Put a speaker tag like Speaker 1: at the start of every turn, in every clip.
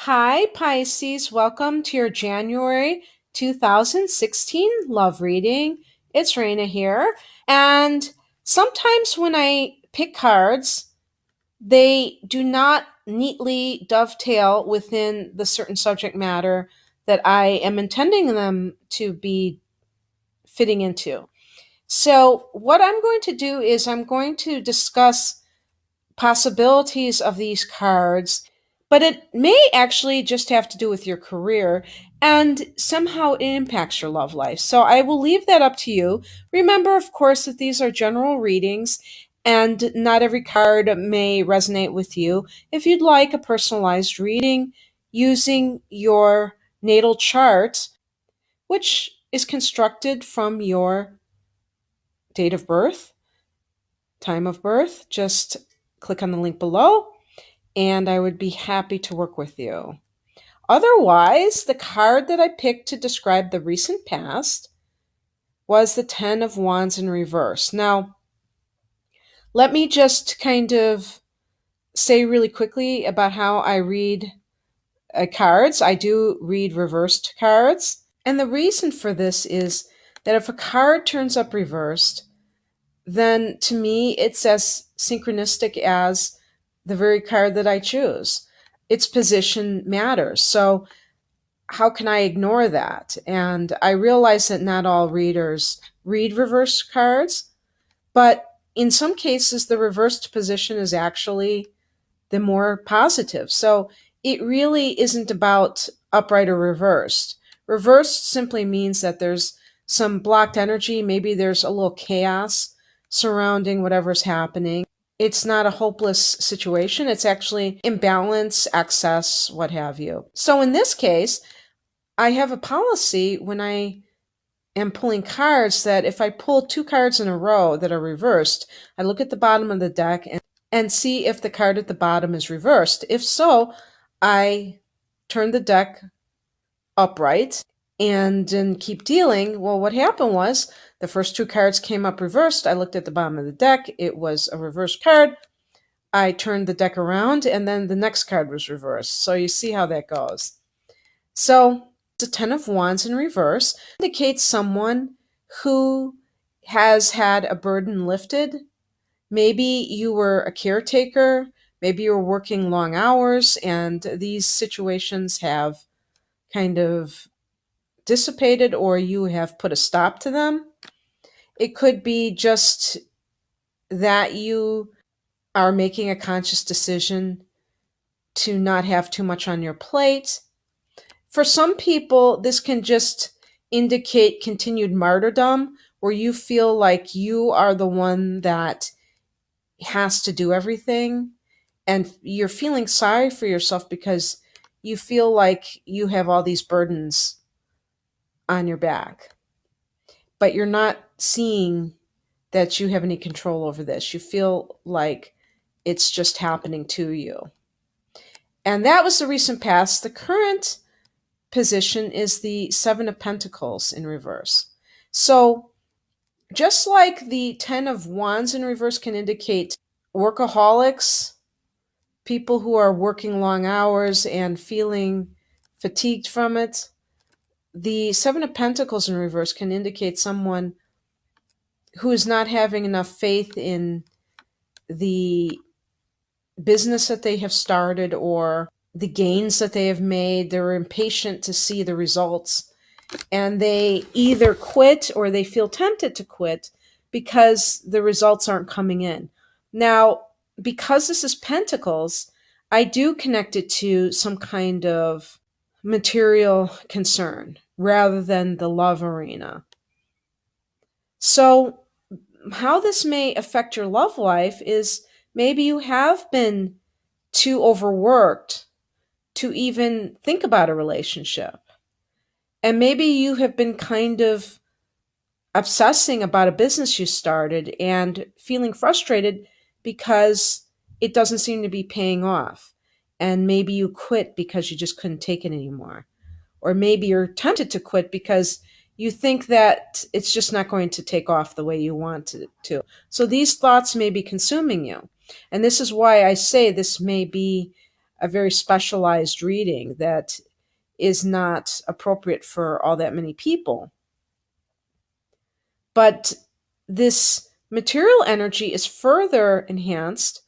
Speaker 1: Hi, Pisces. Welcome to your January 2016 love reading. It's Raina here. And sometimes when I pick cards, they do not neatly dovetail within the certain subject matter that I am intending them to be fitting into. So, what I'm going to do is I'm going to discuss possibilities of these cards, but it may actually just have to do with your career and somehow it impacts your love life. So I will leave that up to you. Remember, of course, that these are general readings and not every card may resonate with you. If you'd like a personalized reading using your natal chart, which is constructed from your date of birth, time of birth, just click on the link below and I would be happy to work with you. Otherwise, the card that I picked to describe the recent past was the Ten of Wands in reverse. Now, let me just kind of say really quickly about how I read cards. I do read reversed cards. And the reason for this is that if a card turns up reversed, then to me it's as synchronistic as the very card that I choose. Its position matters. So, how can I ignore that? And I realize that not all readers read reverse cards, but in some cases, the reversed position is actually the more positive. So, it really isn't about upright or reversed. Reversed simply means that there's some blocked energy, maybe there's a little chaos surrounding whatever's happening. It's not a hopeless situation. It's actually imbalance, excess, what have you. So in this case, I have a policy when I am pulling cards that if I pull two cards in a row that are reversed, I look at the bottom of the deck and see if the card at the bottom is reversed. If so, I turn the deck upright and then keep dealing. Well, what happened was the first two cards came up reversed. I looked at the bottom of the deck. It was a reversed card. I turned the deck around and then the next card was reversed. So you see how that goes. So the Ten of Wands in reverse indicates someone who has had a burden lifted. Maybe you were a caretaker, maybe you were working long hours, and these situations have kind of dissipated or you have put a stop to them. It could be just that you are making a conscious decision to not have too much on your plate. For some people, this can just indicate continued martyrdom, where you feel like you are the one that has to do everything. And you're feeling sorry for yourself because you feel like you have all these burdens on your back. But you're not seeing that you have any control over this. You feel like it's just happening to you. And that was the recent past. The current position is the Seven of Pentacles in reverse. So, just like the Ten of Wands in reverse can indicate workaholics, people who are working long hours and feeling fatigued from it, the Seven of Pentacles in reverse can indicate someone who is not having enough faith in the business that they have started or the gains that they have made. They're impatient to see the results and they either quit or they feel tempted to quit because the results aren't coming in. Now, because this is Pentacles, I do connect it to some kind of material concern rather than the love arena. So, how this may affect your love life is maybe you have been too overworked to even think about a relationship. And maybe you have been kind of obsessing about a business you started and feeling frustrated because it doesn't seem to be paying off. And maybe you quit because you just couldn't take it anymore. Or maybe you're tempted to quit because you think that it's just not going to take off the way you want it to. So these thoughts may be consuming you. And this is why I say this may be a very specialized reading that is not appropriate for all that many people. But this material energy is further enhanced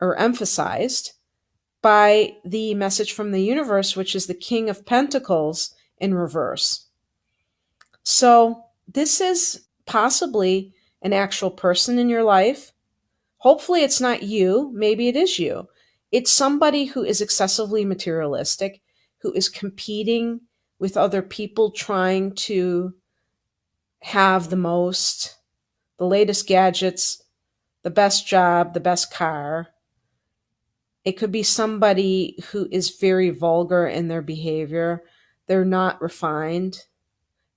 Speaker 1: or emphasized by the message from the universe, which is the King of Pentacles in reverse. So, this is possibly an actual person in your life. Hopefully, it's not you. Maybe it is you. It's somebody who is excessively materialistic, who is competing with other people, trying to have the latest gadgets, the best job, the best car. It could be somebody who is very vulgar in their behavior. They're not refined.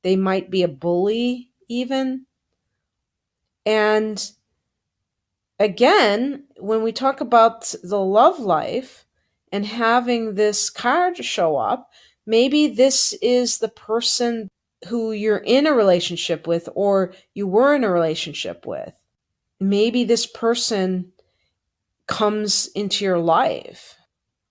Speaker 1: They might be a bully, even. And again, when we talk about the love life and having this card show up, maybe this is the person who you're in a relationship with or you were in a relationship with. Maybe this person comes into your life,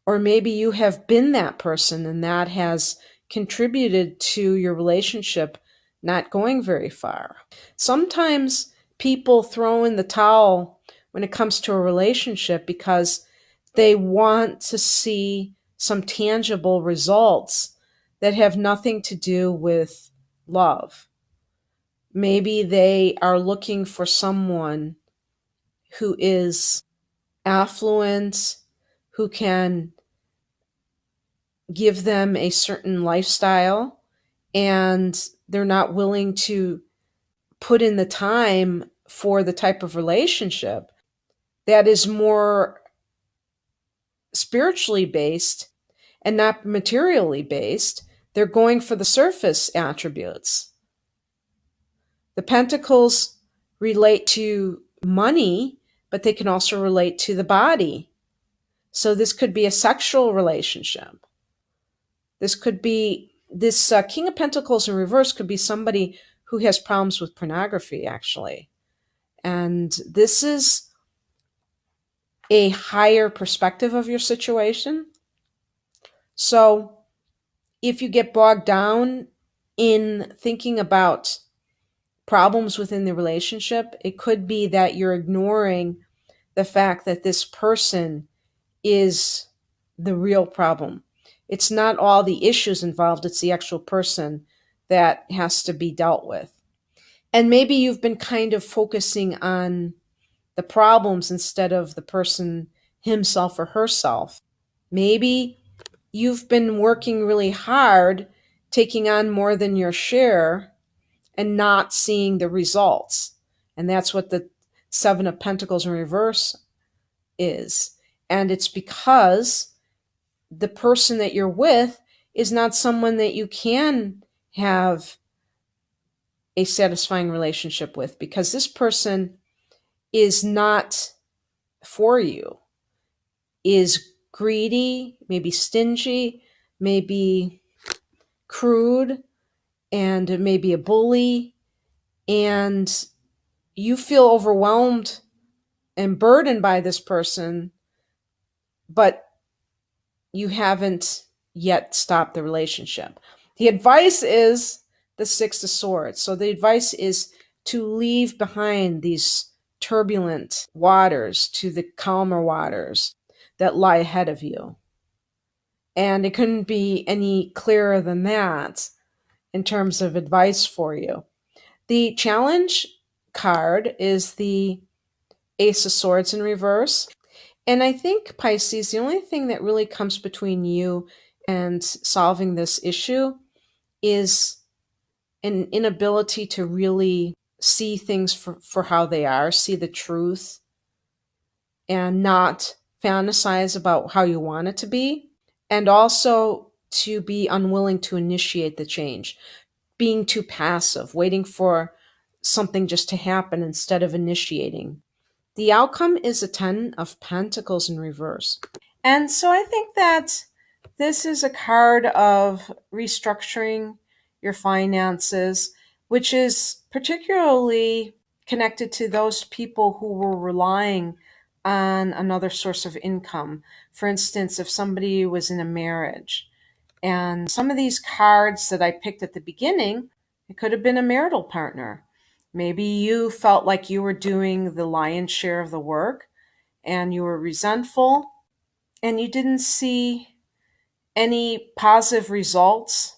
Speaker 1: or maybe you have been that person and that has contributed to your relationship not going very far. Sometimes people throw in the towel when it comes to a relationship because they want to see some tangible results that have nothing to do with love. Maybe they are looking for someone who is affluent, who can give them a certain lifestyle, and they're not willing to put in the time for the type of relationship that is more spiritually based and not materially based. They're going for the surface attributes. The pentacles relate to money, but they can also relate to the body. So this could be a sexual relationship. This King of Pentacles in reverse could be somebody who has problems with pornography, actually. And this is a higher perspective of your situation. So if you get bogged down in thinking about problems within the relationship, it could be that you're ignoring the fact that this person is the real problem. It's not all the issues involved, it's the actual person that has to be dealt with. And maybe you've been kind of focusing on the problems instead of the person himself or herself. Maybe you've been working really hard, taking on more than your share, and not seeing the results. And that's what the Seven of Pentacles in reverse is. And it's because the person that you're with is not someone that you can have a satisfying relationship with, because this person is not for you, is greedy, maybe stingy, maybe crude, and maybe a bully, and you feel overwhelmed and burdened by this person, but you haven't yet stopped the relationship. The advice is the Six of Swords. So the advice is to leave behind these turbulent waters to the calmer waters that lie ahead of you. And it couldn't be any clearer than that in terms of advice for you. The challenge card is the Ace of Swords in reverse. And I think, Pisces, the only thing that really comes between you and solving this issue is an inability to really see things for how they are, see the truth, and not fantasize about how you want it to be. And also to be unwilling to initiate the change, being too passive, waiting for something just to happen instead of initiating. The outcome is a Ten of Pentacles in reverse. And so I think that this is a card of restructuring your finances, which is particularly connected to those people who were relying on another source of income. For instance, if somebody was in a marriage, and some of these cards that I picked at the beginning, it could have been a marital partner. Maybe you felt like you were doing the lion's share of the work and you were resentful and you didn't see any positive results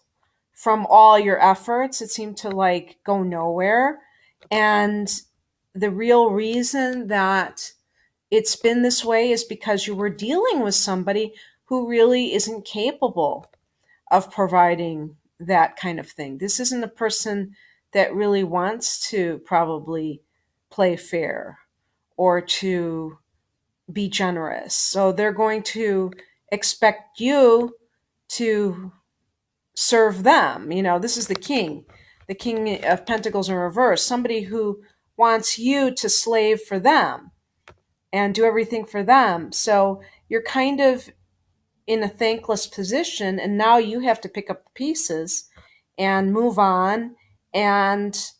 Speaker 1: from all your efforts. It seemed to like go nowhere. And the real reason that it's been this way is because you were dealing with somebody who really isn't capable of providing that kind of thing. This isn't a person that really wants to probably play fair or to be generous. So they're going to expect you to serve them. You know, this is the king of pentacles in reverse, somebody who wants you to slave for them and do everything for them. So you're kind of in a thankless position, and now you have to pick up the pieces and move on and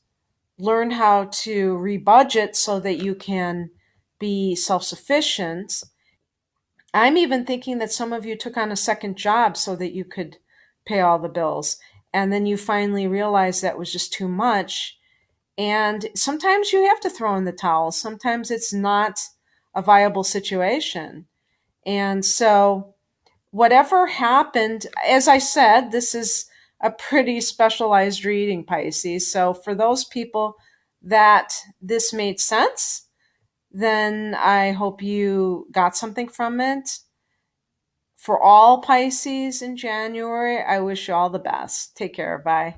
Speaker 1: learn how to rebudget so that you can be self sufficient. I'm even thinking that some of you took on a second job so that you could pay all the bills. And then you finally realized that was just too much. And sometimes you have to throw in the towel. Sometimes it's not a viable situation. And so, whatever happened, as I said, this is a pretty specialized reading, Pisces. So, for those people that this made sense, then I hope you got something from it. For all Pisces in January, I wish you all the best. Take care. Bye.